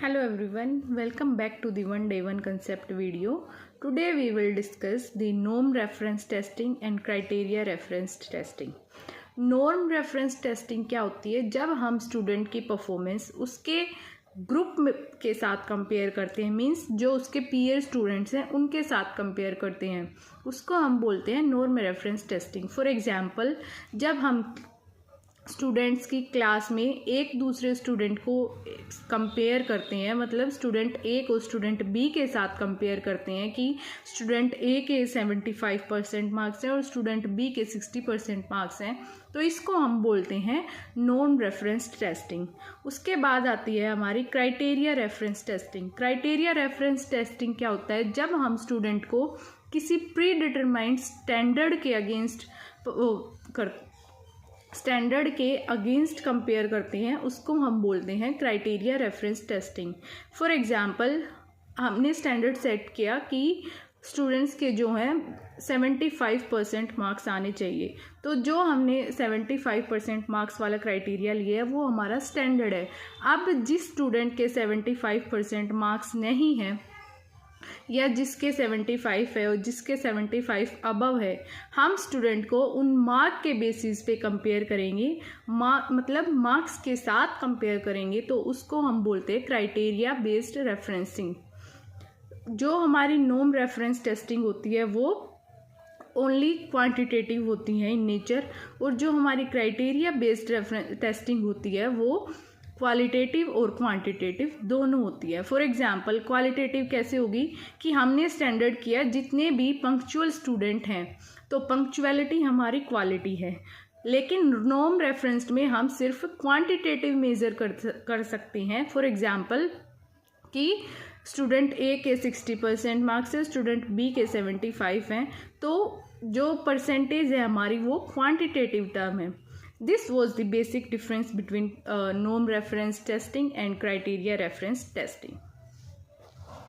Hello everyone, welcome back to the One Day One Concept video. Today we will discuss the norm reference testing and criteria reference testing. Norm reference testing क्या होती है? जब हम student की performance उसके group के साथ compare करते हैं, मींस जो उसके पीयर स्टूडेंट्स हैं उनके साथ कंपेयर करते हैं, उसको हम बोलते हैं norm reference testing. For example, जब हम स्टूडेंट्स की क्लास में एक दूसरे स्टूडेंट को कंपेयर करते हैं, मतलब स्टूडेंट ए को स्टूडेंट बी के साथ कंपेयर करते हैं कि स्टूडेंट ए के 75% मार्क्स हैं और स्टूडेंट बी के 60% मार्क्स हैं, तो इसको हम बोलते हैं नॉर्म रेफरेंस टेस्टिंग. उसके बाद आती है हमारी criteria reference testing. Criteria reference testing क्या होता है? जब हम स्टूडेंट को किसी प्री डिटरमाइंड स्टैंडर्ड के अगेंस्ट कंपेयर करते हैं, उसको हम बोलते हैं criteria reference testing. For example, हमने स्टैंडर्ड सेट किया कि स्टूडेंट्स के जो हैं 75% मार्क्स आने चाहिए, तो जो हमने 75% मार्क्स वाला क्राइटेरिया लिया है वो हमारा स्टैंडर्ड है. अब जिस स्टूडेंट के 75% मार्क्स नहीं हैं या जिसके 75 है और जिसके 75 अबव है, हम स्टूडेंट को उन मार्क के बेसिस पे कंपेयर करेंगे, मतलब मार्क्स के साथ कंपेयर करेंगे, तो उसको हम बोलते हैं क्राइटेरिया बेस्ड रेफरेंसिंग. जो हमारी नॉर्म रेफरेंस टेस्टिंग होती है वो ओनली क्वांटिटेटिव होती है इन नेचर, और जो हमारी क्राइटेरिया बेस्ड रेफरेंस टेस्टिंग होती है वो क्वालिटेटिव और क्वांटिटेटिव दोनों होती है. फॉर एग्जांपल, क्वालिटेटिव कैसे होगी कि हमने स्टैंडर्ड किया जितने भी पंक्चुअल स्टूडेंट हैं, तो पंक्चुअलिटी हमारी क्वालिटी है. लेकिन नॉर्म रेफरेंस में हम सिर्फ क्वांटिटेटिव मेजर कर सकते हैं. फॉर एग्जांपल कि स्टूडेंट ए के 60% मार्क्स है, स्टूडेंट बी के 75 हैं, तो जो परसेंटेज है हमारी वो क्वांटिटेटिव टर्म है. This was the basic difference between norm reference testing and criteria reference testing.